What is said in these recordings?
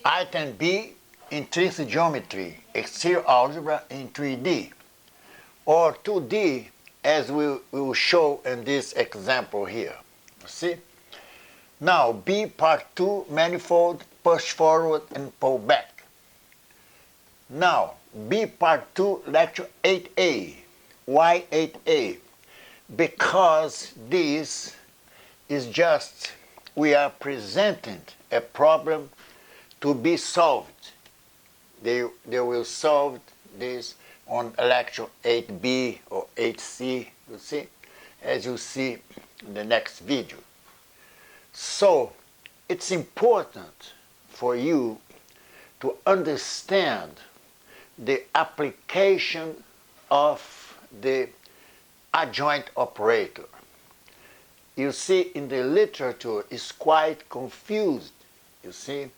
Item B, intrinsic geometry, exterior algebra in 3D, or 2D, as we will show in this example here. You see? Now, B, part 2, manifold, push forward, and pullback. Now, B, part 2, lecture 8A. Why 8A? Because this is just, we are presenting a problem to be solved. They will solve this on lecture 8B or 8C, you see, as you see in the next video. So, it's important for you to understand the application of the adjoint operator. You see, in the literature, it's quite confused, you see,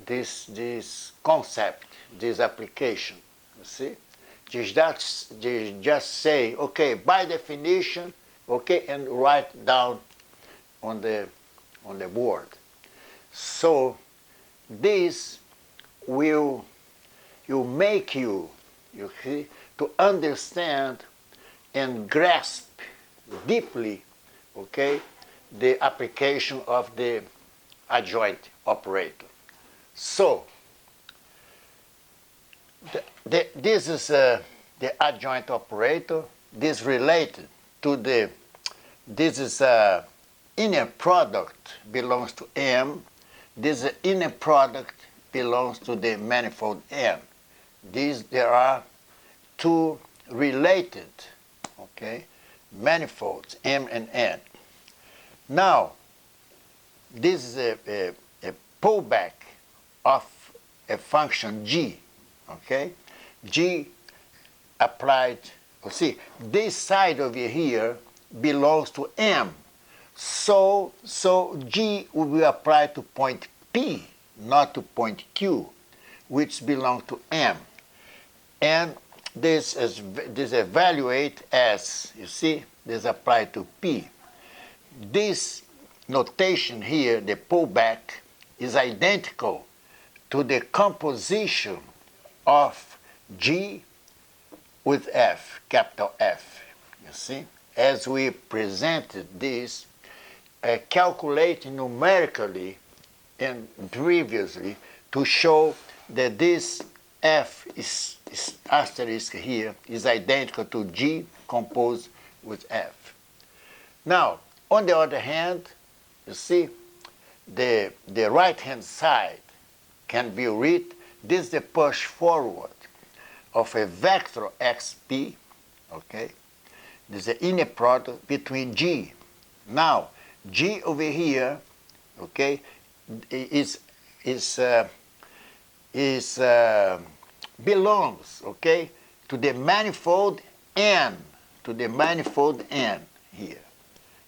this concept, this application, you see. Just say, okay, by definition, okay, and write down on the board. So this will make you see, to understand and grasp deeply, okay, the application of the adjoint operator. So this is the adjoint operator. This related to this is inner product belongs to M. This inner product belongs to the manifold N. There are two related, okay, manifolds, M and N. Now, this is a pullback of a function G, okay? G applied, you see, this side over here belongs to M. So G will be applied to point P, not to point Q, which belongs to M. And this evaluate as, you see, this applied to P. This notation here, the pullback, is identical to the composition of G with F, capital F, you see? As we presented this, calculating numerically and previously to show that this F is asterisk here is identical to G composed with F. Now, on the other hand, you see, the right-hand side can be read, this is the push forward of a vector xp, okay? This is the inner product between G. Now, G over here, okay, belongs, okay, to the manifold N, here.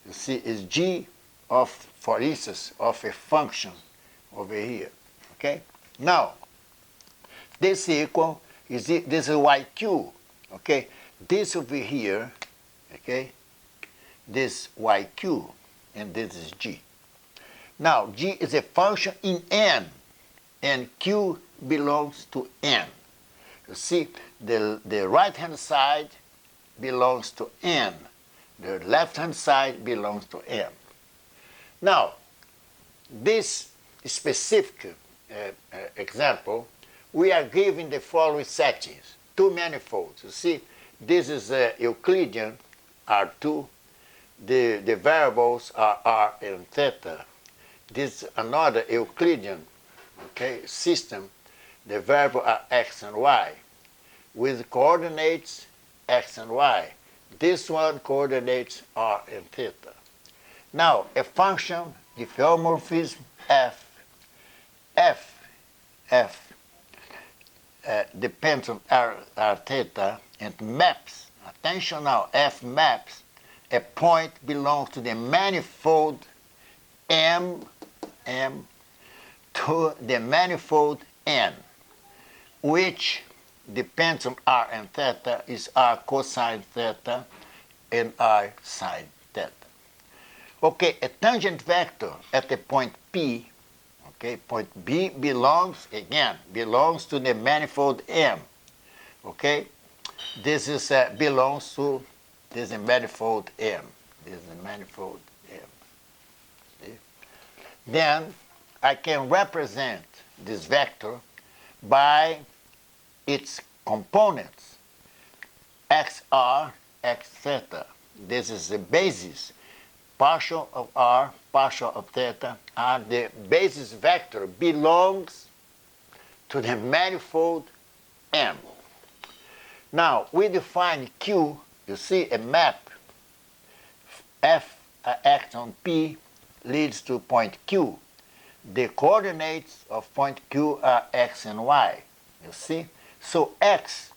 You see, is G of, for instance, of a function over here, okay? Now, this equal is this is YQ, okay? This over here, okay? This YQ, and this is G. Now, G is a function in N, and Q belongs to N. You see, the right-hand side belongs to N. The left-hand side belongs to M. Now, this specific example, we are given the following settings. Two manifolds. You see, this is Euclidean, R2. The variables are R and theta. This is another Euclidean, okay, system. The variables are X and Y, with coordinates X and Y. This one coordinates R and theta. Now, a function, the homomorphism F depends on R theta and maps, attention now, F maps a point belongs to the manifold M to the manifold N, which depends on R and theta, is R cosine theta and R sine theta. Okay, a tangent vector at the point P, Okay, point B belongs to the manifold M. Okay, this is belongs to this is manifold M. This is a manifold M. See? Then I can represent this vector by its components, xr, x theta. This is the basis. Partial of r, partial of theta are the basis vector belongs to the manifold M. Now we define Q, you see a map, F acts on P leads to point Q. The coordinates of point Q are x and y, you see? So x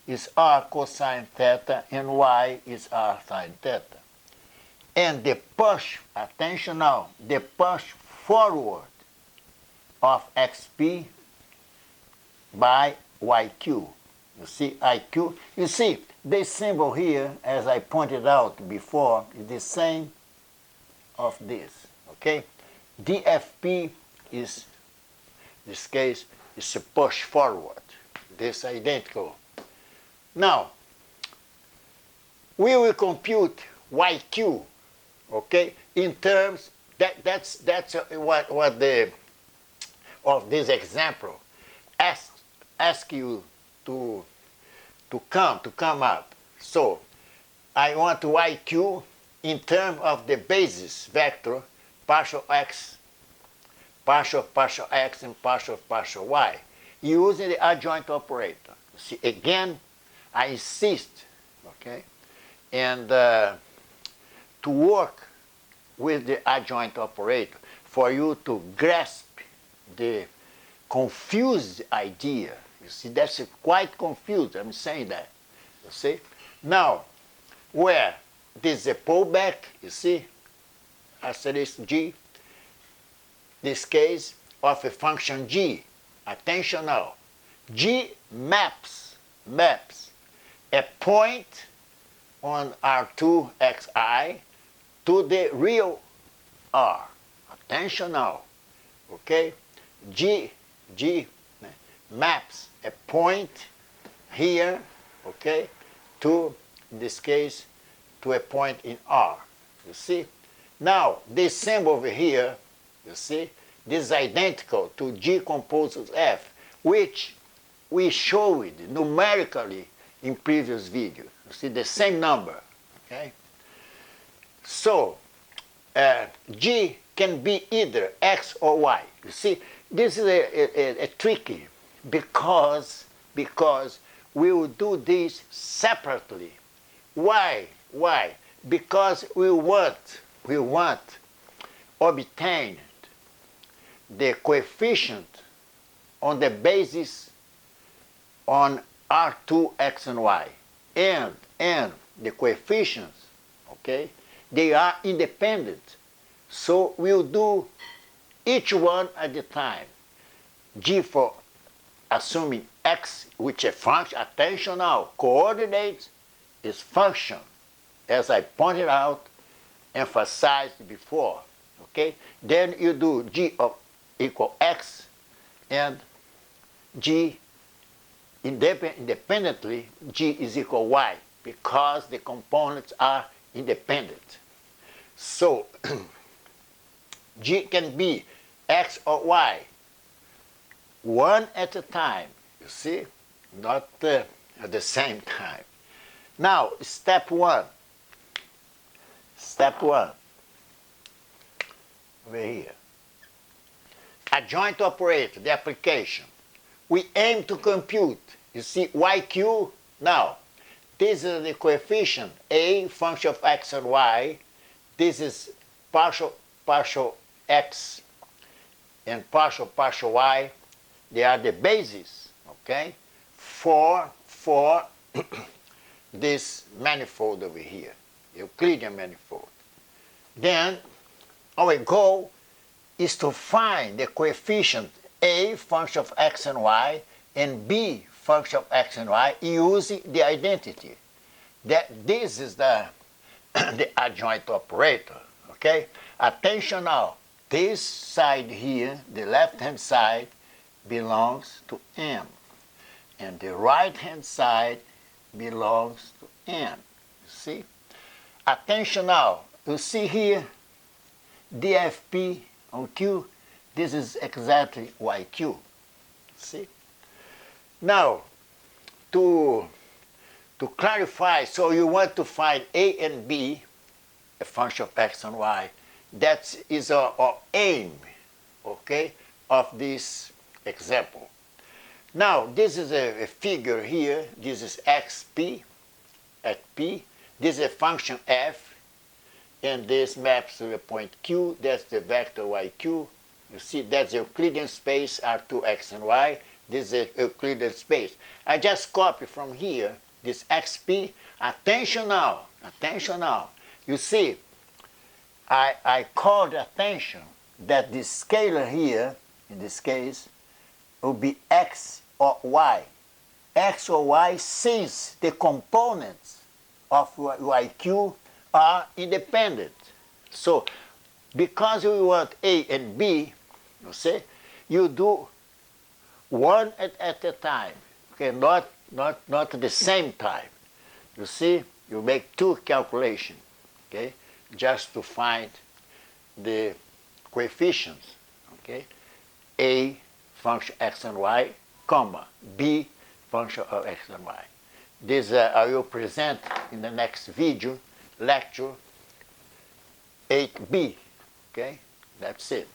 is r cosine theta and y is r sine theta. And the push, attention now, the push forward of xp by yq. You see iq? You see, this symbol here, as I pointed out before, is the same of this, okay? dfp is, in this case, is a push forward. This identical. Now, we will compute yq, okay, in terms, that's what the, of this example, ask you to come up. So, I want yq in terms of the basis vector, partial x, partial x, and partial y, using the adjoint operator. See, again, I insist, okay, and to work with the adjoint operator for you to grasp the confused idea. You see, that's quite confused, I'm saying that, you see. Now, where this is a pullback, you see, asterisk g, this case of a function g. Attention now, g maps a point on R2 xi to the real r. Attention now, okay? G maps a point here, okay, to, in this case, to a point in r. You see? Now, this symbol over here, you see, this is identical to G composes F, which we showed numerically in previous video. You see, the same number, okay? So, G can be either X or Y. You see, this is a tricky because we will do this separately. Why? Because we want obtain the coefficient on the basis on R2, X and Y. And the coefficients, okay, they are independent. So we'll do each one at a time. G for assuming X, which is a function, attention now, coordinates is function, as I pointed out, emphasized before, okay? Then you do G of equal X and G independently, G is equal Y, because the components are independent. So, G can be X or Y, one at a time, you see, not at the same time. Now, step one, over here. Adjoint operator, the application. We aim to compute, you see, YQ. Now, this is the coefficient, A, function of X and Y. This is partial X and partial Y. They are the basis, okay, for this manifold over here, Euclidean manifold. Then our goal is to find the coefficient A, function of X and Y, and B, function of X and Y, using the identity. That this is the adjoint operator, okay? Attention now, this side here, the left-hand side, belongs to M. And the right-hand side belongs to N. You see? Attention now. You see here, DFP on Q. This is exactly YQ. See? Now, to clarify, so you want to find A and B, a function of X and Y. That is our aim, okay, of this example. Now, this is a figure here. This is XP at P. This is a function F, and this maps to the point Q. That's the vector YQ. You see, that's the Euclidean space, R2, X, and Y. This is a Euclidean space. I just copy from here this XP. Attention now. Attention now. You see, I called attention that the scalar here, in this case, will be X or Y. X or Y, since the components of YQ are independent. So, because we want A and B, you see, you do one at a time, okay, not at the same time. You see, you make two calculations, okay, just to find the coefficients, okay, A function X and Y, comma, B function of X and Y. This I will present in the next video, lecture 8B, okay, that's it.